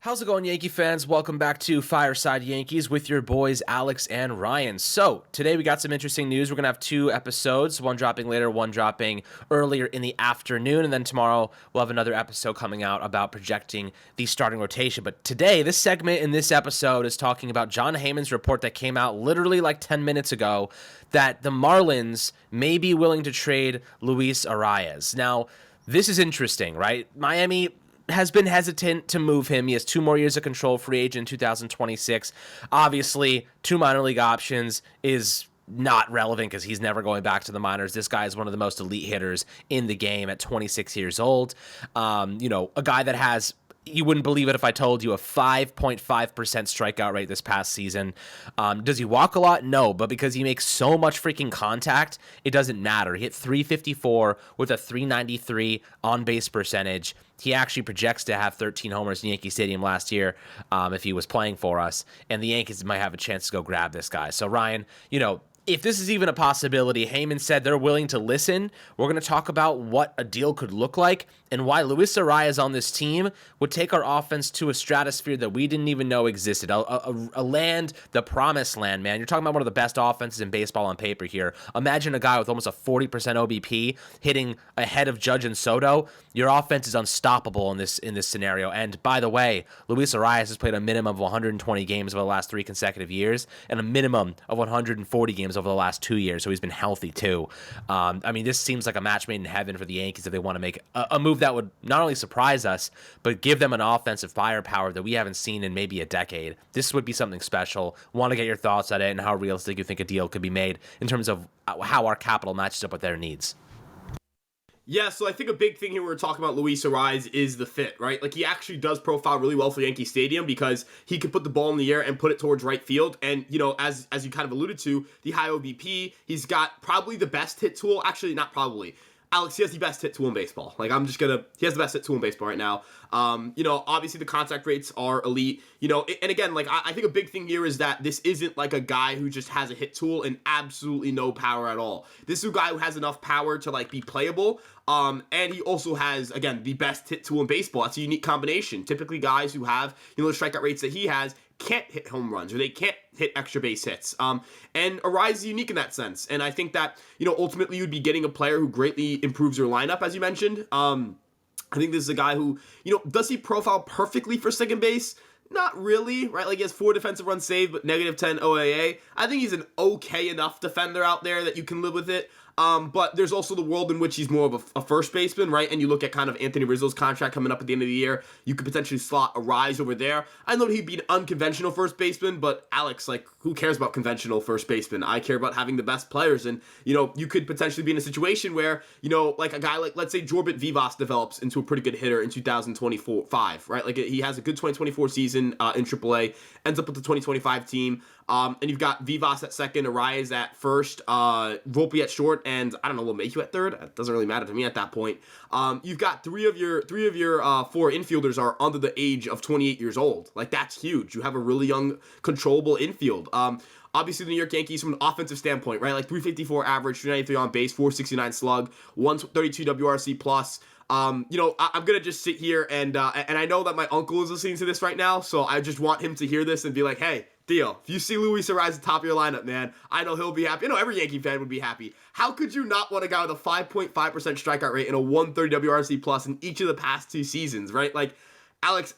How's it going, Yankee fans? Welcome back to Fireside Yankees with your boys Alex and Ryan. So, today we got some interesting news. We're going to have two episodes, one dropping later, one dropping earlier in the afternoon, and then tomorrow we'll have another episode coming out about projecting the starting rotation. But today, this segment in this episode is talking about Jon Heyman's report that came out literally like 10 minutes ago that the Marlins may be willing to trade Luis Arraez. Now, this is interesting, right? Miami has been hesitant to move him. He has 2 more years of control, free agent in 2026. Obviously, 2 minor league options is not relevant because he's never going back to the minors. This guy is one of the most elite hitters in the game at 26 years old. A guy that has, you wouldn't believe it if I told you, a 5.5% strikeout rate this past season. Does he walk a lot? No, but because he makes so much freaking contact, it doesn't matter. He hit 354 with a 393 on-base percentage. He actually projects to have 13 homers in Yankee Stadium last year if he was playing for us, and the Yankees might have a chance to go grab this guy. So, Ryan, if this is even a possibility, Heyman said they're willing to listen. We're going to talk about what a deal could look like and why Luis Arraez on this team would take our offense to a stratosphere that we didn't even know existed. A land, the promised land, man. You're talking about one of the best offenses in baseball on paper here. Imagine a guy with almost a 40% OBP hitting ahead of Judge and Soto. Your offense is unstoppable in this scenario. And by the way, Luis Arraez has played a minimum of 120 games over the last 3 consecutive years and a minimum of 140 games over the last 2 years, so he's been healthy too. This seems like a match made in heaven for the Yankees if they want to make a move that would not only surprise us, but give them an offensive firepower that we haven't seen in maybe a decade. This would be something special. Want to get your thoughts on it and how realistic you think a deal could be made in terms of how our capital matches up with their needs. Yeah, so I think a big thing here when we're talking about Luis Arraez is the fit, right? Like, he actually does profile really well for Yankee Stadium because he can put the ball in the air and put it towards right field. And, as you kind of alluded to, the high OBP, he's got probably the best hit tool. Actually, not probably. Alex, he has the best hit tool in baseball. He has the best hit tool in baseball right now. Obviously the contact rates are elite, and again, I think a big thing here is that this isn't like a guy who just has a hit tool and absolutely no power at all. This is a guy who has enough power to be playable. And he also has, again, the best hit tool in baseball. That's a unique combination. Typically guys who have, the strikeout rates that he has can't hit home runs or they can't hit extra base hits. And Arraez is unique in that sense. And I think that, ultimately you'd be getting a player who greatly improves your lineup, as you mentioned. I think this is a guy who, does he profile perfectly for second base? Not really, right? He has 4 defensive runs saved, but negative 10 OAA. I think he's an okay enough defender out there that you can live with it. But there's also the world in which he's more of a first baseman, right? And you look at kind of Anthony Rizzo's contract coming up at the end of the year. You could potentially slot Arraez over there. I know he'd be an unconventional first baseman, but Alex, who cares about conventional first baseman? I care about having the best players. And, you could potentially be in a situation where, a guy let's say Jorbit Vivas develops into a pretty good hitter in 2024-5, right? He has a good 2024 season in AAA, ends up with the 2025 team. And you've got Vivas at second, Arraez at first, Volpe at short, and I don't know, LeMahieu at third. It doesn't really matter to me at that point. You've got three of your 4 infielders are under the age of 28 years old. That's huge. You have a really young, controllable infield. Obviously, the New York Yankees, from an offensive standpoint, right? 354 average, 393 on base, 469 slug, 132 WRC plus. I'm gonna just sit here and I know that my uncle is listening to this right now, so I just want him to hear this and be like, hey, Theo, if you see Luis Arraez at the top of your lineup, man, I know he'll be happy. Every Yankee fan would be happy. How could you not want a guy with a 5.5% strikeout rate and a 130 WRC plus in each of the past 2 seasons, right? Alex,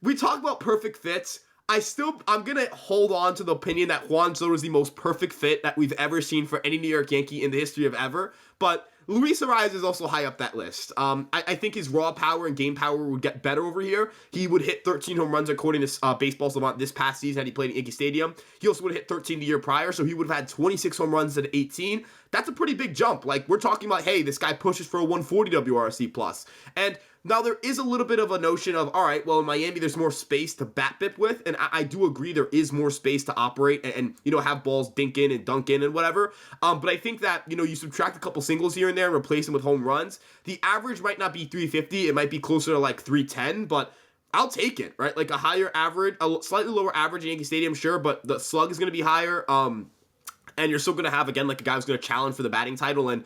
we talk about perfect fits. I'm going to hold on to the opinion that Juan Soto is the most perfect fit that we've ever seen for any New York Yankee in the history of ever, but Luis Arraez is also high up that list. I think his raw power and game power would get better over here. He would hit 13 home runs according to Baseball Savant this past season had he played at Yankee Stadium. He also would have hit 13 the year prior, so he would have had 26 home runs instead of 18. That's a pretty big jump. We're talking about, hey, this guy pushes for a 140 WRC plus. And now, there is a little bit of a notion of, all right, well, in Miami, there's more space to bat bip with, and I do agree there is more space to operate and have balls dink in and dunk in and whatever. But I think that, you subtract a couple singles here and there and replace them with home runs. The average might not be 350. It might be closer to 310, but I'll take it, right? A higher average, a slightly lower average in Yankee Stadium, sure, but the slug is going to be higher. and you're still going to have, again, like a guy who's going to challenge for the batting title and,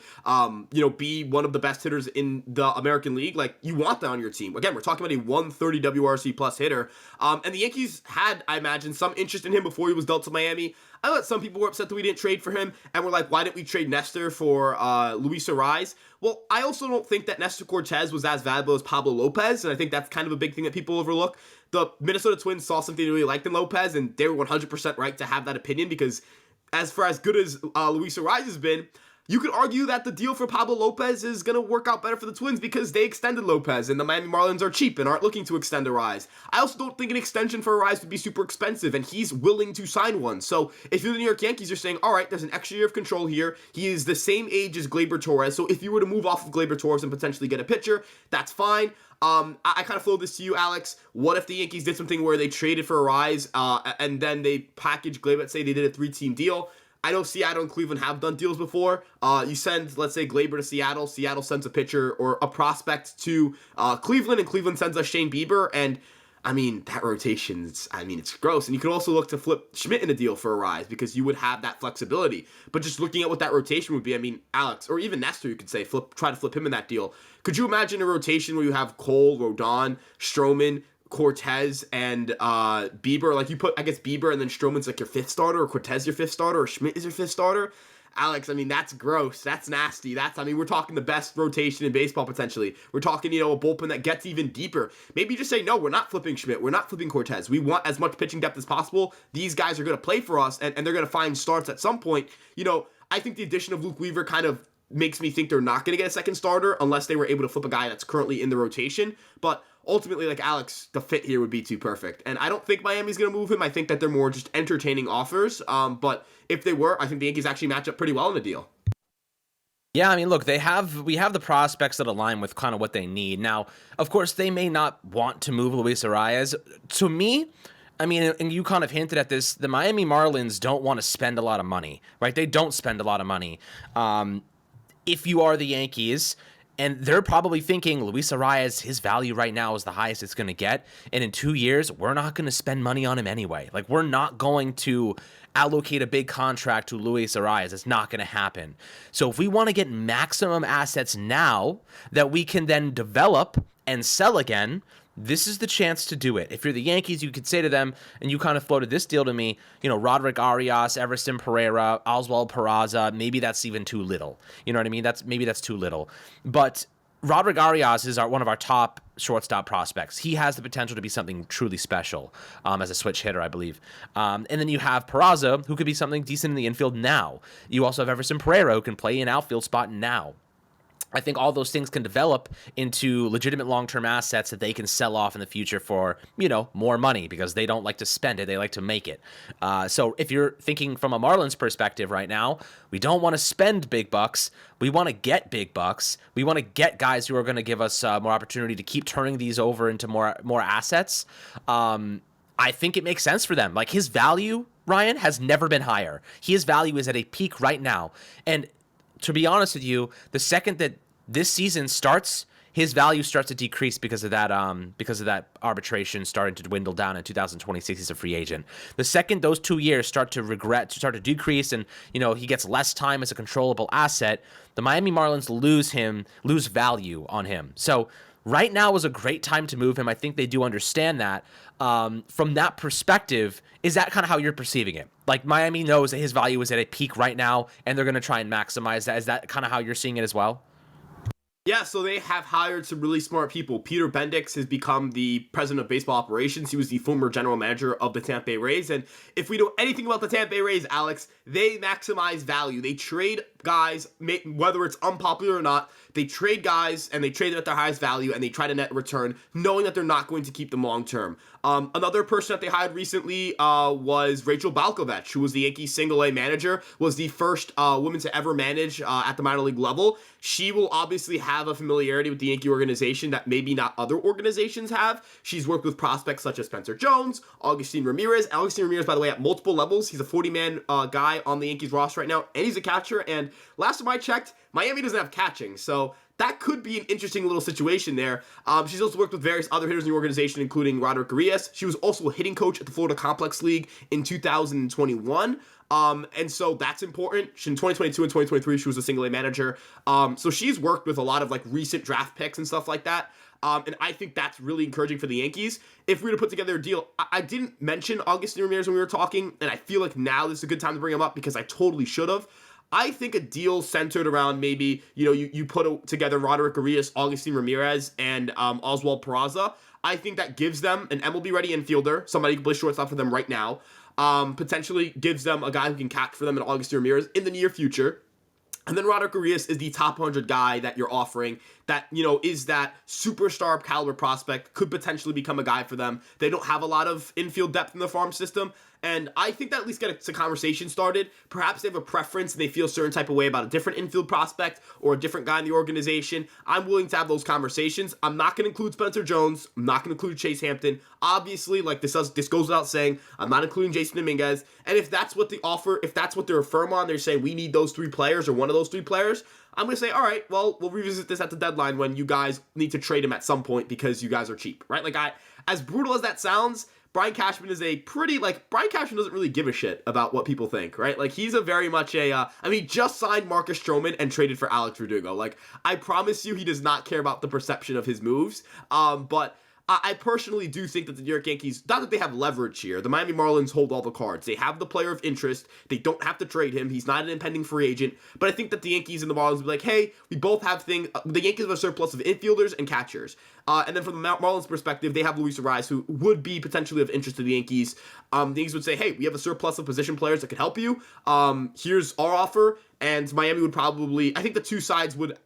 be one of the best hitters in the American League. Like, you want that on your team. Again, we're talking about a 130 WRC plus hitter. And the Yankees had, I imagine, some interest in him before he was dealt to Miami. I know that some people were upset that we didn't trade for him, and we're like, why didn't we trade Nestor for Luis Arraez? Well, I also don't think that Nestor Cortez was as valuable as Pablo Lopez, and I think that's kind of a big thing that people overlook. The Minnesota Twins saw something they really liked in Lopez, and they were 100% right to have that opinion, because as good as Luis Arraez has been, you could argue that the deal for Pablo Lopez is going to work out better for the Twins because they extended Lopez, and the Miami Marlins are cheap and aren't looking to extend Arraez. I also don't think an extension for Arraez would be super expensive, and he's willing to sign one. So if you're the New York Yankees, you're saying, all right, there's an extra year of control here. He is the same age as Gleyber Torres, so if you were to move off of Gleyber Torres and potentially get a pitcher, that's fine. I kind of flow this to you, Alex. What if the Yankees did something where they traded for Arraez, and then they packaged Gleyber, let's say they did a 3-team deal? I know Seattle and Cleveland have done deals before. You send, let's say, Gleyber to Seattle. Seattle sends a pitcher or a prospect to Cleveland, and Cleveland sends us Shane Bieber. And, I mean, that rotation's, it's gross. And you could also look to flip Schmidt in a deal for Arraez because you would have that flexibility. But just looking at what that rotation would be, Alex, or even Nestor, you could say, try to flip him in that deal. Could you imagine a rotation where you have Cole, Rodon, Stroman, Cortez, and Bieber? Like, you put, I guess, Bieber and then Stroman's like your fifth starter, or Cortez your fifth starter, or Schmidt is your fifth starter. Alex, that's gross. That's nasty. We're talking the best rotation in baseball potentially. We're talking, a bullpen that gets even deeper. Maybe you just say, no, we're not flipping Schmidt. We're not flipping Cortez. We want as much pitching depth as possible. These guys are going to play for us, and they're going to find starts at some point. I think the addition of Luke Weaver kind of makes me think they're not going to get a second starter unless they were able to flip a guy that's currently in the rotation. But ultimately, like Alex, the fit here would be too perfect. And I don't think Miami's going to move him. I think that they're more just entertaining offers. But if they were, I think the Yankees actually match up pretty well in the deal. Yeah, look, we have the prospects that align with kind of what they need. Now, of course, they may not want to move Luis Arraez. To me, and you kind of hinted at this, the Miami Marlins don't want to spend a lot of money, right? They don't spend a lot of money. If you are the Yankees, and they're probably thinking Luis Arraez, his value right now is the highest it's going to get, and in 2 years, we're not going to spend money on him anyway. Like, we're not going to allocate a big contract to Luis Arraez. It's not going to happen. So if we want to get maximum assets now that we can then develop and sell again, this is the chance to do it. If you're the Yankees, you could say to them, and you kind of floated this deal to me, Roderick Arias, Everson Pereira, Oswald Peraza, maybe that's even too little. You know what I mean? That's too little. But Roderick Arias is one of our top shortstop prospects. He has the potential to be something truly special as a switch hitter, I believe. And then you have Peraza, who could be something decent in the infield now. You also have Everson Pereira, who can play an outfield spot now. I think all those things can develop into legitimate long-term assets that they can sell off in the future for, more money, because they don't like to spend it. They like to make it. So if you're thinking from a Marlins perspective right now, we don't want to spend big bucks. We want to get big bucks. We want to get guys who are going to give us more opportunity to keep turning these over into more assets. I think it makes sense for them. Like, his value, Ryan, has never been higher. His value is at a peak right now. And to be honest with you, the second that this season starts, his value starts to decrease because of that arbitration starting to dwindle down in 2026. He's a free agent. The second those 2 years start to decrease, and he gets less time as a controllable asset, the Miami Marlins lose value on him. So right now is a great time to move him. I think they do understand that. From that perspective, is that kind of how you're perceiving it? Like, Miami knows that his value is at a peak right now, and they're going to try and maximize that. Is that kind of how you're seeing it as well? Yeah, so they have hired some really smart people. Peter Bendix has become the president of baseball operations. He was the former general manager of the Tampa Bay Rays. And if we know anything about the Tampa Bay Rays, Alex, they maximize value. They trade guys, whether it's unpopular or not, they trade guys, and they trade them at their highest value, and they try to net return, knowing that they're not going to keep them long term. Another person that they hired recently was Rachel Balkovec, who was the Yankees single-A manager, was the first woman to ever manage at the minor league level. She will obviously have a familiarity with the Yankee organization that maybe not other organizations have. She's worked with prospects such as Spencer Jones, Augustin Ramirez. Augustin Ramirez, by the way, at multiple levels. He's a 40-man guy on the Yankees roster right now, and he's a catcher. And last time I checked, Miami doesn't have catching, so that could be an interesting little situation there. She's also worked with various other hitters in the organization, including Roderick Arraez. She was also a hitting coach at the Florida Complex League in 2021. And so that's important. In 2022 and 2023, she was a single A manager. So she's worked with a lot of like recent draft picks and stuff like that. And I think that's really encouraging for the Yankees. If we were to put together a deal, I didn't mention Augustin Ramirez when we were talking, and I feel like now this is a good time to bring him up because I totally should have. I think a deal centered around maybe, you put together Roderick Arias, Augustin Ramirez, and Oswald Peraza. I think that gives them an MLB-ready infielder, somebody who can play shortstop for them right now. Potentially gives them a guy who can catch for them in Augustin Ramirez in the near future. And then Roderick Arraez is the top 100 guy that you're offering that, is that superstar caliber prospect, could potentially become a guy for them. They don't have a lot of infield depth in the farm system, and I think that at least gets a conversation started. Perhaps they have a preference and they feel a certain type of way about a different infield prospect or a different guy in the organization. I'm willing to have those conversations. I'm not going to include Spencer Jones. I'm not going to include Chase Hampton. Obviously, like this goes without saying, I'm not including Jason Dominguez. And if that's what the offer, if that's what they're firm on, they're saying we need those three players or one of those three players, I'm going to say, all right, well, we'll revisit this at the deadline when you guys need to trade him at some point because you guys are cheap, right? Like, as brutal as that sounds, Brian Cashman is Brian Cashman doesn't really give a shit about what people think, right? Like, he's a very much he just signed Marcus Stroman and traded for Alex Verdugo. Like, I promise you he does not care about the perception of his moves, but I personally do think that the New York Yankees, not that they have leverage here, the Miami Marlins hold all the cards. They have the player of interest. They don't have to trade him. He's not an impending free agent. But I think that the Yankees and the Marlins will be like, hey, we both have things. The Yankees have a surplus of infielders and catchers. And then from the Marlins perspective, they have Luis Arraez, who would be potentially of interest to the Yankees. The Yankees would say, hey, we have a surplus of position players that could help you. Here's our offer. And Miami would probably, I think the two sides would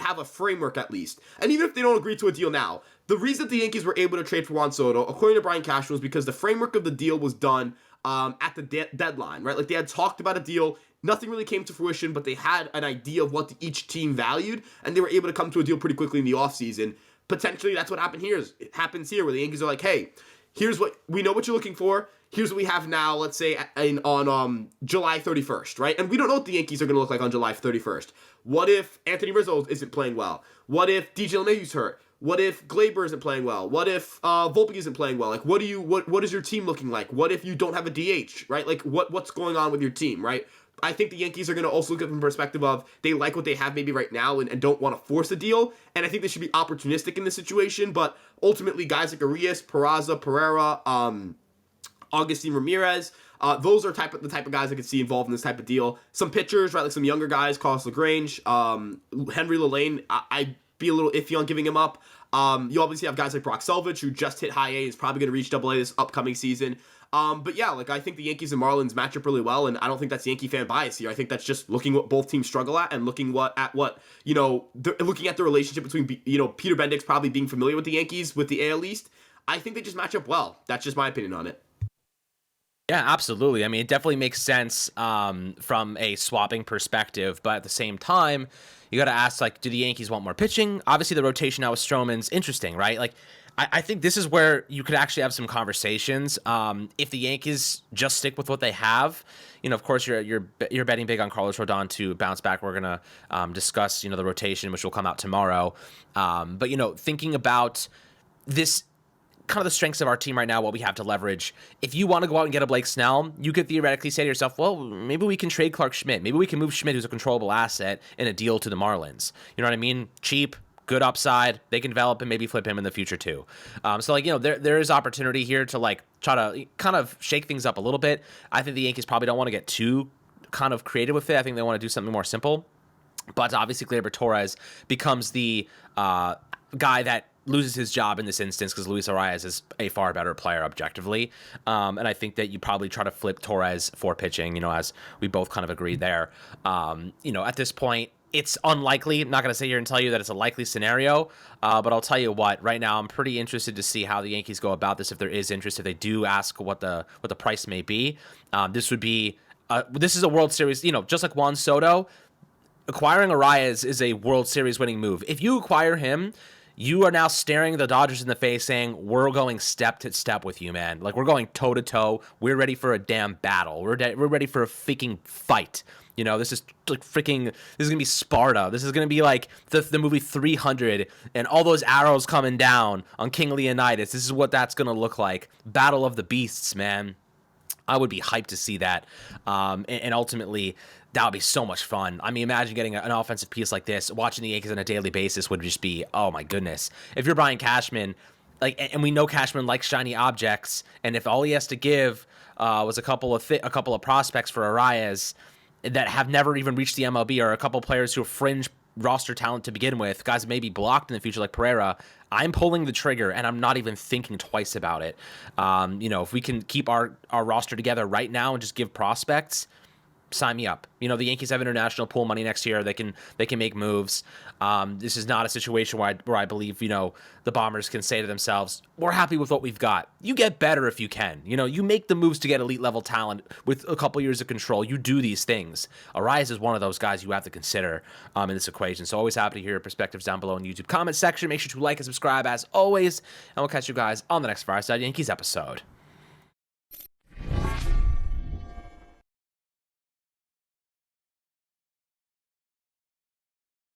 have a framework at least. And even if they don't agree to a deal now, the reason the Yankees were able to trade for Juan Soto, according to Brian Cashman, was because the framework of the deal was done at the deadline, right? Like, they had talked about a deal. Nothing really came to fruition, but they had an idea of what each team valued, and they were able to come to a deal pretty quickly in the offseason. Potentially, that's what happened here. It happens here, where the Yankees are like, hey, here's what we know what you're looking for. Here's what we have now, let's say, on July 31st, right? And we don't know what the Yankees are going to look like on July 31st. What if Anthony Rizzo isn't playing well? What if DJ LeMahieu's hurt? What if Glaber isn't playing well? What if Volpe isn't playing well? Like, what is your team looking like? What if you don't have a DH, right? Like, what's going on with your team, right? I think the Yankees are going to also look at it from the perspective of they like what they have maybe right now and don't want to force a deal. And I think they should be opportunistic in this situation. But ultimately, guys like Arias, Peraza, Pereira, Augustin Ramirez, those are the type of guys I could see involved in this type of deal. Some pitchers, right, like some younger guys, Carlos LaGrange, Henry Lelaine, I'd be a little iffy on giving him up. You obviously have guys like Brock Selvage, who just hit high A, is probably going to reach Double A this upcoming season. But yeah, like, I think the Yankees and Marlins match up really well, and I don't think that's Yankee fan bias here. I think that's just looking what both teams struggle at and looking at what looking at the relationship between Peter Bendix probably being familiar with the Yankees with the AL East. I think they just match up well. That's just my opinion on it. Yeah, absolutely. I mean, it definitely makes sense from a swapping perspective, but at the same time, you got to ask, like, do the Yankees want more pitching? Obviously, the rotation now with Stroman's interesting, right? Like, I think this is where you could actually have some conversations. If the Yankees just stick with what they have, of course, you're betting big on Carlos Rodon to bounce back. We're gonna discuss, the rotation, which will come out tomorrow. But thinking about this, kind of the strengths of our team right now, what we have to leverage. If you want to go out and get a Blake Snell, you could theoretically say to yourself, well, maybe we can trade Clark Schmidt. Maybe we can move Schmidt, who's a controllable asset, in a deal to the Marlins. You know what I mean? Cheap, good upside. They can develop and maybe flip him in the future too. There is opportunity here to try to kind of shake things up a little bit. I think the Yankees probably don't want to get too kind of creative with it. I think they want to do something more simple. But obviously, Gleyber Torres becomes the guy that loses his job in this instance because Luis Arraez is a far better player objectively. And I think that you probably try to flip Torres for pitching, as we both kind of agreed there. At this point, it's unlikely. I'm not going to sit here and tell you that it's a likely scenario, but I'll tell you what, right now I'm pretty interested to see how the Yankees go about this. If there is interest, if they do ask what the price may be, this is a World Series, just like Juan Soto, acquiring Arraez is a World Series winning move. If you acquire him, you are now staring the Dodgers in the face saying, we're going step to step with you, man. Like, we're going toe to toe. We're ready for a damn battle. We're ready for a freaking fight. This is like this is going to be Sparta. This is going to be like the movie 300 and all those arrows coming down on King Leonidas. This is what that's going to look like. Battle of the Beasts, man. I would be hyped to see that. And ultimately, that would be so much fun. I mean, imagine getting an offensive piece like this. Watching the Yankees on a daily basis would just be, oh my goodness. If you're Brian Cashman, and we know Cashman likes shiny objects, and if all he has to give was a couple of prospects for Arraez that have never even reached the MLB, or a couple players who are fringe roster talent to begin with, guys may be blocked in the future like Pereira, I'm pulling the trigger and I'm not even thinking twice about it. If we can keep our roster together right now and just give prospects, sign me up. The Yankees have international pool money next year. They can make moves. This is not a situation where I believe, the Bombers can say to themselves, we're happy with what we've got. You get better if you can. You make the moves to get elite level talent with a couple years of control. You do these things. Arraez is one of those guys you have to consider in this equation. So always happy to hear your perspectives down below in the YouTube comment section. Make sure to like and subscribe as always, and we'll catch you guys on the next Fireside Yankees episode.